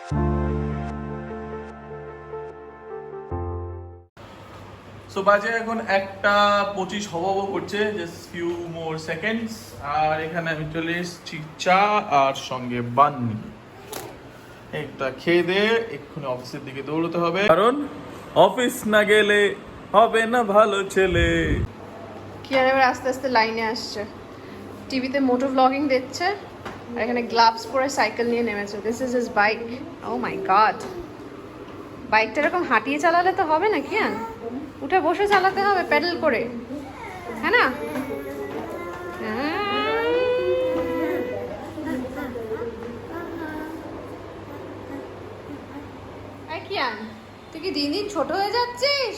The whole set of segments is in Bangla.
সো বাজে এখন 1:25 হব করছে, জাস্ট ফিউ মোর সেকেন্ডস। আর এখানে আমি চলে এসেছি চা আর সঙ্গে বান নিয়ে। একটা খেয়ে দিয়ে এক্ষুনি অফিসের দিকে দৌড়তে হবে, কারণ অফিস না গেলে হবে না ভালো ছেলে। কি আর এবার আস্তে আস্তে লাইনে আসছে, টিভিতে মোটো ব্লগিং দেখছে আর এখানে গ্লাভস পরে সাইকেল নিয়ে নেমেছে। This is his bike. Oh my god, বাইকটা এরকম হাঁটিয়ে চালালে তো হবে না, কিয়ান উঠে বসে চালাতে হবে প্যাডেল করে, হ্যাঁ না? কিয়ান তুই কি দিন দিন ছোট হয়ে যাচ্ছিস?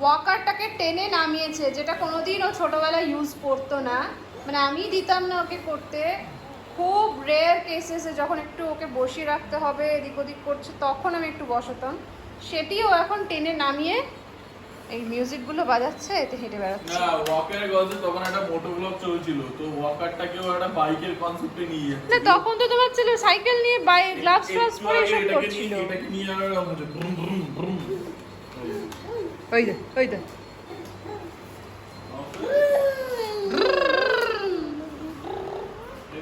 ওয়াকারটাকে টেনে নামিয়েছে, যেটা কোনোদিন ও ছোটবেলায় ইউজ করতো না, মানে আমি দিতাম না ওকে করতে। খুব রেয়ার কেসেসে যখন একটু ওকে বসিয়ে রাখতে হবে, এদিক ওদিক করছে, তখন আমি একটু বসাতাম। সেটিও এখন টেনে নামিয়ে এই মিউজিকগুলো বাজাচ্ছে, এতে হেঁটে বেড়াচ্ছে। না, ওয়াকারের গল্পে তখন একটা মোটো ব্লগ চলছিল, তো ওয়াকারটাকেও একটা বাইকের কনসেপ্টে নিয়ে যাচ্ছে। না, তখন তো তোমার ছেলে সাইকেল নিয়ে বাইক গ্লাভস ফ্লাভস পরে এসব করছিল। এটাকে নিয়ে আর হচ্ছে ব্রুম ব্রুম ব্রুম। ওই দে, ওই দে।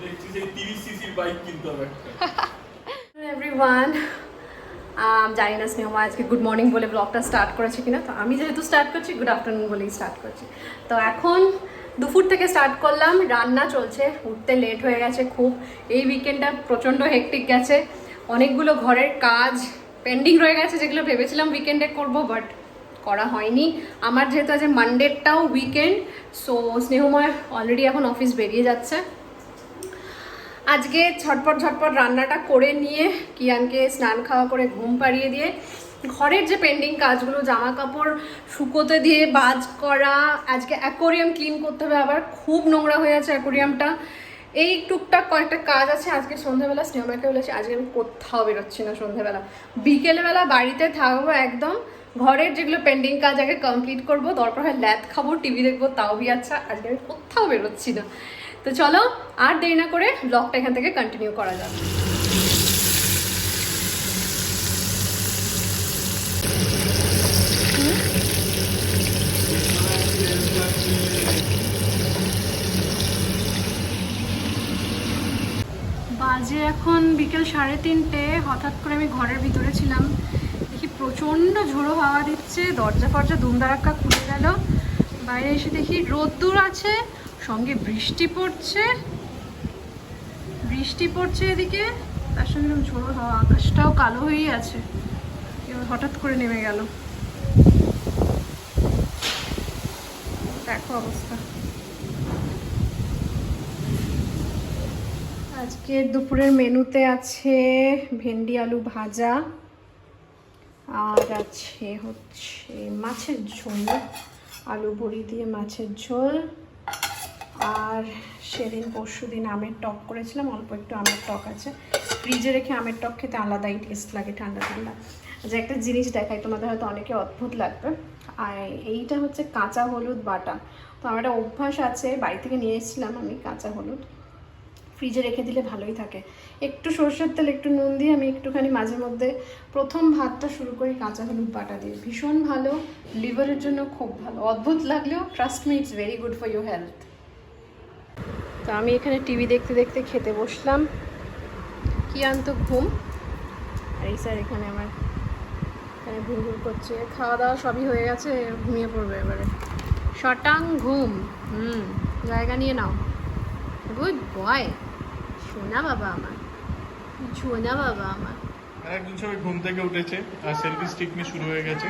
দেখছি সেই 30 সিসির বাইক কিনতে হবে একটা। এভরিওয়ান, জানি না স্নেহমা আজকে গুড মর্নিং বলে ব্লগটা স্টার্ট করেছে কিনা, তো আমি যেহেতু স্টার্ট করছি গুড আফটারনুন বলেই স্টার্ট করছি। তো এখন দুপুর থেকে স্টার্ট করলাম, রান্না চলছে, উঠতে লেট হয়ে গেছে খুব। এই উইকেন্ডটা প্রচণ্ড হেকটিক গেছে, অনেকগুলো ঘরের কাজ পেন্ডিং রয়ে গেছে যেগুলো ভেবেছিলাম উইকেন্ডে করব, বাট করা হয়নি। আমার যেহেতু আজ মানডেটাও উইকেন্ড, সো স্নেহময় অলরেডি এখন অফিস বেরিয়ে যাচ্ছে। আজকে ঝটপট রান্নাটা করে নিয়ে কিয়ানকে স্নান খাওয়া করে ঘুম পাড়িয়ে দিয়ে ঘরের যে পেন্ডিং কাজগুলো, জামা কাপড় শুকোতে দিয়ে বাজ করা, আজকে অ্যাকোরিয়াম ক্লিন করতে হবে, আবার খুব নোংরা হয়ে আছে অ্যাকোরিয়ামটা। এই টুকটাক কয়েকটা কাজ আছে। আজকে সন্ধ্যাবেলা স্নেহমাকে বলেছি আজকে আমি কোথাও বেরোচ্ছি না, সন্ধ্যাবেলা বিকেলবেলা বাড়িতে থাকবো একদম। ঘরের যেগুলো পেন্ডিং কাজ আগে কমপ্লিট করবো, দরকার হয় ল্যাদ খাবো, টিভি দেখবো, তাও বি আচ্ছা, আজকে আমি কোথাও বেরোচ্ছি না। তো চলো আর দেরি না করে ব্লগটা এখান থেকে কন্টিনিউ করা যাবে। বাজে এখন বিকেল 3:30। হঠাৎ করে আমি ঘরের ভিতরে ছিলাম, দেখি প্রচণ্ড ঝোড়ো হাওয়া দিচ্ছে, দরজা ফরজা দুমদারাক্কা খুলে গেল। বাইরে এসে দেখি রোদ্দুর আছে, সঙ্গে বৃষ্টি পড়ছে এদিকে, তার সঙ্গে ঝোড়ো হাওয়া, আকাশটাও কালো হয়েই আছে। এবার হঠাৎ করে নেমে গেল, দেখো অবস্থা। আজকের দুপুরের মেনুতে আছে ভেন্ডি আলু ভাজা, আর আছে হচ্ছে মাছের ঝোল, আলু বড়ি দিয়ে মাছের ঝোল। আর সেদিন পরশুদিন আমের টক করেছিলাম, অল্প একটু আমের টক আছে, ফ্রিজে রেখে আমের টক খেতে আলাদাই টেস্ট লাগে ঠান্ডা ঠান্ডা। যে একটা জিনিস দেখাই তোমাদের, হয়তো অনেকে অদ্ভুত লাগবে। আর এইটা হচ্ছে কাঁচা হলুদ বাটা। তো আমার একটা অভ্যাস আছে, বাড়ি থেকে নিয়ে এসেছিলাম আমি কাঁচা হলুদ, ফ্রিজে রেখে দিলে ভালোই থাকে। একটু সরষের তেল একটু নুন দিয়ে আমি একটুখানি মাঝে মধ্যে প্রথম ভাতটা শুরু করি কাঁচা হলুদ বাটা দিয়ে। ভীষণ ভালো, লিভারের জন্য খুব ভালো। অদ্ভুত লাগলেও trust me, it's very good for your health. তো আমি এখানে টিভি দেখতে দেখতে খেতে বসলাম। কিয়ান তো ঘুম, আর এই স্যার এখানে আমার এখানে ঘুম করছে। খাওয়া দাওয়া সবই হয়ে গেছে, ঘুমিয়ে পড়বে এবারে, শটাং ঘুম। জায়গা নিয়ে নাও, গুড বয়, সোনা বাবা আমার, সোনা বাবা আমার। একদিন সবাই ঘুম থেকে উঠেছে আর সেলফি স্টিক নিয়ে শুরু হয়ে গেছে।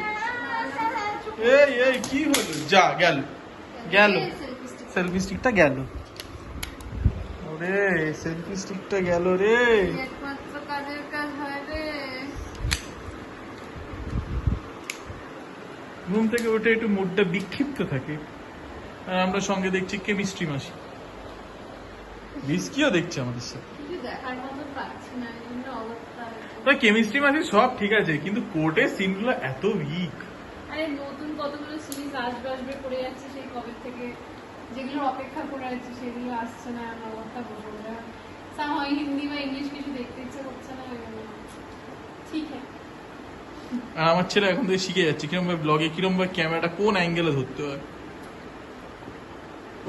এই কি হলো? যা গেল সেলফি স্টিকটা গেল, ওরে সেলফি স্টিকটা গেল রে। একমাত্র কাজের কাজ হয় রে। ঘুম থেকে উঠে একটু মুডটা বিক্ষিপ্ত থাকে, আর আমরা সঙ্গে দেখছি কেমিস্ট্রি মাসি, বিস্কিও দেখছে আমাদের সাথে। দেখার মতো পাচ্ছি না, অবস্থা। কেমিস্ট্রি মাসি সব ঠিক আছে, কিন্তু কোর্টের সিনগুলো এত উইক। আরে নতুন কতগুলো সিরিজ আসবে করে যাচ্ছে সেই কবে থেকে, যেগুলো অপেক্ষা করে আছে সেগুলো আসছে না। আমার অবস্থা বসে সামহাই হিন্দি বা ইংলিশ কিছু দেখতে ইচ্ছে করছে না। আর আমার ছেলে এখন থেকে শিখে যাচ্ছে কিরম ভাবে ব্লগে কিরম ভাবে ক্যামেরাটা কোন অ্যাঙ্গেলে ধরতে হয়।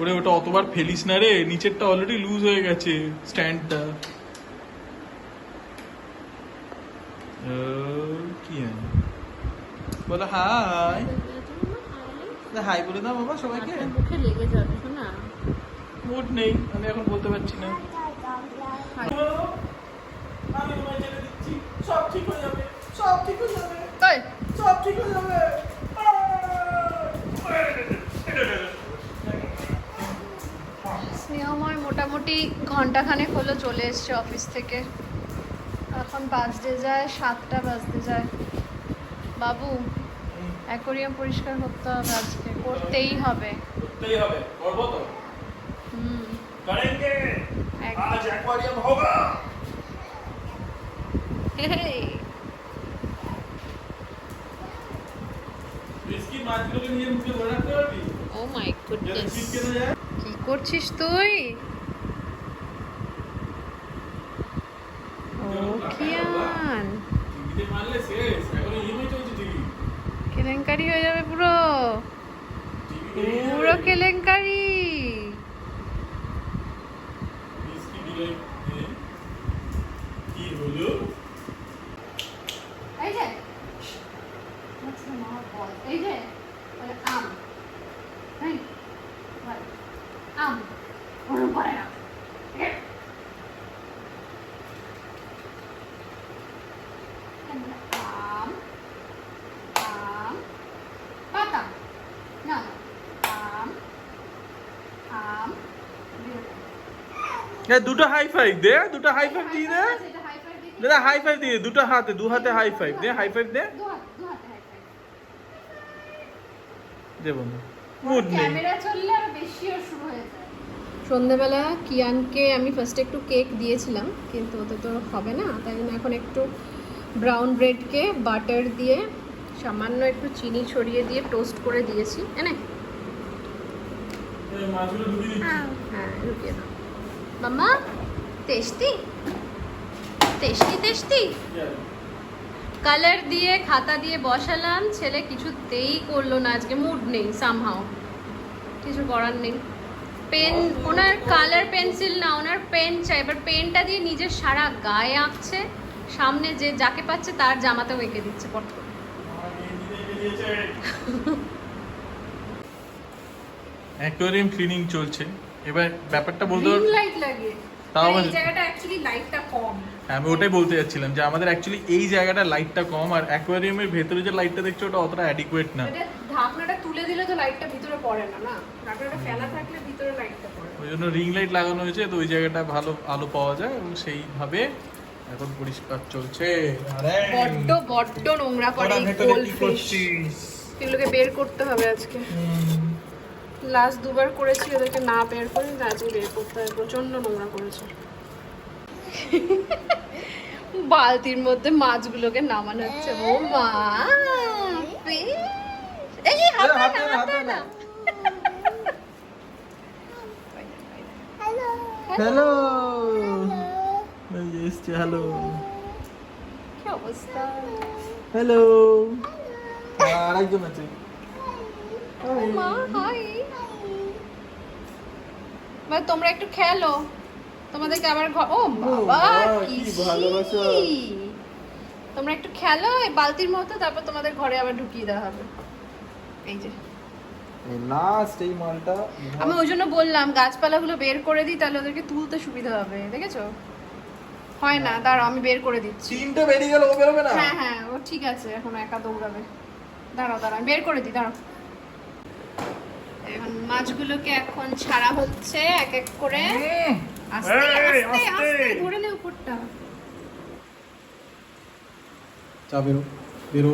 ওরে ওটা অতবার ফেলিস না রে, নিচেরটা অলরেডি লুজ হয়ে গেছে স্ট্যান্ডটা। কি বলো হাই, হাই বলে দাও বাবা সবাইকে। মুখে লেগে যাবে না, মুড নেই, আমি এখন বলতে পারছি না। আমি তোমায় জেনে দিচ্ছি, সব ঠিক হয়ে যাবে, সব ঠিক হয়ে যাবে, সব ঠিক হয়ে যাবে। স্নেহময় মোটামুটি ঘন্টাখানেক হলো চলে এসছে অফিস থেকে। এখন বাজতে যায় 7টা বাজতে যায়। বাবু অ্যাকোরিয়াম পরিষ্কার করতে হবে, আজকে করতেই হবে। করতেই হবে, করবো তো। করেंगे, একদম। आज एक्वेरियम होगा। इसकी माछलियों के लिए मुझे बड़ा कर दी। ও মাই গুডনেস, ठीक के ना जाए। কি করছিস তুই? ও কিয়ান, টিভিতে মারলে শেষ, এখন ইএমআই চলছে টিভি। কেলেঙ্কারি হয়ে যাবে পুরো, পুরো কেলেঙ্কারি। इसकी डिलीट কি হলো? এই যে এই যে আম, আম ওরম করে না। আম আম পাতা না, আম আম এ দুটো হাই ফাইভ দে, দুটো হাই ফাইভ দিয়ে দে। দাদা হাই ফাইভ দিয়ে, দুটো হাতে, দু হাতে হাই ফাইভ দে, হাই ফাইভ দে। দে বন্ধু, মুড নেই। ক্যামেরা চললে আর বেশি আর শুরু হয়ে যায়। সন্ধ্যাবেলা কিয়ানকে আমি ফার্স্টে একটু কেক দিয়েছিলাম, কিন্তু ওতে তো হবে না, তাই জন্য এখন একটু ব্রাউন ব্রেডকে বাটার দিয়ে সামান্য একটু চিনি ছড়িয়ে দিয়ে টোস্ট করে দিয়েছি। এনে এই মাছগুলো ঢুকিয়ে দিচ্ছি। হ্যাঁ ঢুকিয়ে দাও mamma. Tasty tasty tasty. Colour দিয়ে খাতা দিয়ে বসালাম, ছেলে কিছুতেই করলো না, আজকে মুড নেই সামহাও, কিছু করার নেই। পেন, ওনার কালার পেন্সিল না, ওনার পেন চাই। এবার পেনটা দিয়ে নিজের সারা গায়ে আঁকছে, সামনে যে যাকে পাচ্ছে তার জামাতেও এঁকে দিচ্ছে পট করে। অ্যাকোয়ারিয়াম ক্লিনিং চলছে, এবার ব্যাপারটা বলতে রিং লাইট লাগিয়ে, তাও আবার- এই জায়গাটা অ্যাকচুয়ালি লাইটটা কম। আমি ওটাই বলতে যাচ্ছিলাম যে আমাদের অ্যাকচুয়ালি এই জায়গাটা লাইটটা কম, আর অ্যাকোয়ারিয়ামের ভেতরে যে লাইটটা দেখছো ওটা অতটা অ্যাডিকুয়েট না। এটা ঢাকনাটা তুলে দিলে তো লাইটটা ভিতরে পড়ে না, না ঢাকনাটা ফেলা থাকলে ভিতরে লাইটটা পড়ে। ওই জন্য রিং লাইট লাগানো হয়েছে, তো ওই জায়গাটা ভালো আলো পাওয়া যায় এবং সেইভাবে এখন পরিষ্কার চলছে। বড্ড বড্ড নোংরা করে এই গোল্ডফিশ, এগুলোকে বের করতে হবে আজকে। লাস্ট দুবার করেছি ওদেরকে না বের করে, আজকে বের করতে হবে, প্রচন্ড নোংরা করেছে। বালতির মধ্যে মাছগুলোকে নামানো হচ্ছে। ও মা, এই হাতে না, হাতে না। হ্যালো এসছে, হ্যালো কি অবস্থা? হ্যালো। আর একজন আছে, ও মা হাই। মানে তোমরা একটু খেলো, তোমাদেরকে আবার ও বাবা কি ভালোবাসা। তোমরা একটু খেলো এই বালতির মতো, তারপর তোমাদের ঘরে আবার ঢুকিয়ে দেওয়া হবে। এই যে লাস্ট এই মালটা আমি ওই জন্য বললাম গাছপালাগুলো বের করে দিই, তাহলে ওদেরকে তুলতে সুবিধা হবে। দেখেছো হয় না, দাঁড়াও আমি বের করে দিচ্ছি। তিনটে বেরিয়ে গেল, ও বেরোবে না। হ্যাঁ হ্যাঁ ও ঠিক আছে, এখন একা দৌড়াবে। দাঁড়াও দাঁড়াও আমি বের করে দিই, দাঁড়াও। এখন মাছগুলোকে এখন ছাড়া হচ্ছে এক এক করে। আস্তে আস্তে আস্তে ধরে নে উপরটা। চা বেরো, বেরো,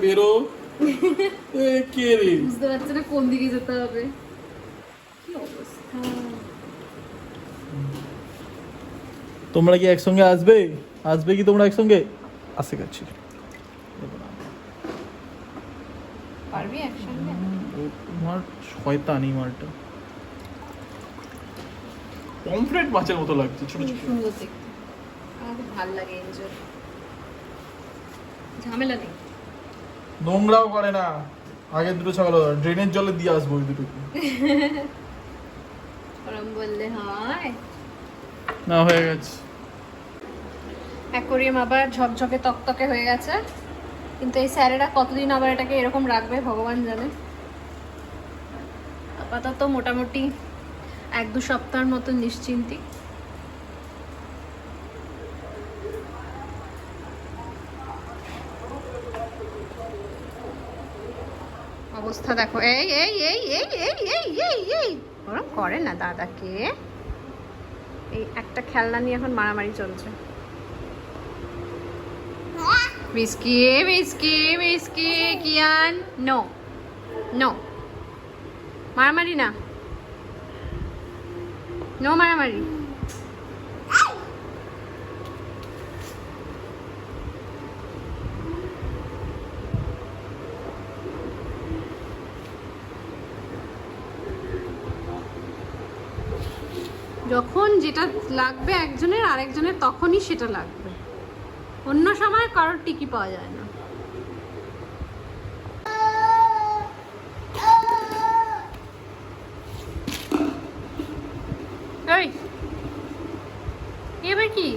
বেরো। এ কে রে? বুঝতে পারছে না কোন দিকে যেতে হবে। কি অবস্থা। তোমরা কি একসঙ্গে আসবে? আসবে কি তোমরা একসঙ্গে? আসে গেছি। পারবি একসঙ্গে? তোমার শয়তানি মালটা পমফ্রেট মাছের মতো লাগছে, ছোট ছোট। সুন্দর দেখতে, আমার খুব ভালো লাগে এনজয়। ঝামেলা নেই। নোংরাও করে না। আগে দুটো ছাগল ড্রেনের জলে দিয়ে আসবো ওই দুটোকে। ওরম বললে হয়? না, হয়ে গেছে। অ্যাকোরিয়াম আবার ঝকঝকে তকতকে হয়ে গেছে, কিন্তু এই স্যারেরা কতদিন আবার এটাকে এরকম রাখবে ভগবান জানে। আপাতত মোটামুটি 1-2 সপ্তাহের মতো নিশ্চিন্তি। অবস্থা দেখো, এই এই এই এই এই এই এই এই ওরম করে না দাদাকে। এই একটা খেলনা নিয়ে এখন মারামারি চলছে। বিস্কি বিস্কি বিস্কি কিয়ান, নো নো, মারামারি না, নো মারামারি। যখন যেটা লাগবে একজনের আরেকজনের তখনই সেটা লাগবে, অন্য সময় কারোর টিকি পাওয়া যায় না। এই এবার কি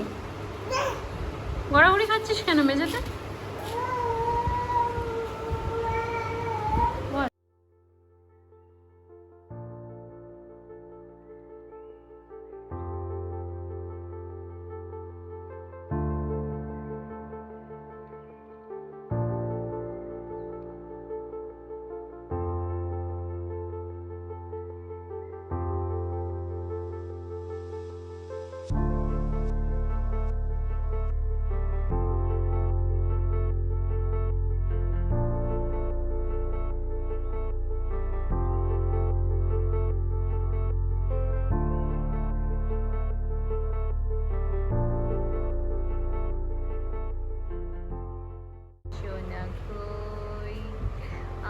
গড়াগড়ি খাচ্ছিস কেন মেঝেতে? সোনা কই,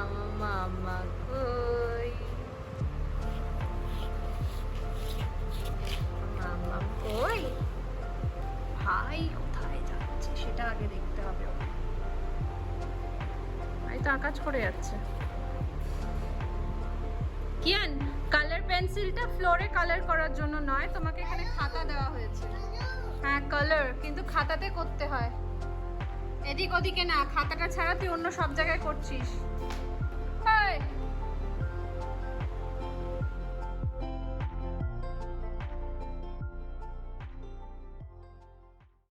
আমার মামা কই, মামা কই, ভাই কোথায় যাচ্ছে সেটা আগে দেখতে হবে। ভাই তো আকাশ করে যাচ্ছে। কিয়ান, কালার পেন্সিলটা ফ্লোরে কালার করার জন্য নয়, তোমাকে এখানে খাতা দেওয়া হয়েছে। হ্যাঁ কালার, কিন্তু খাতাতে করতে হয়, এদিক ওদিকে না। খাতাটা ছাড়া তুই অন্য সব জায়গায় করছিস।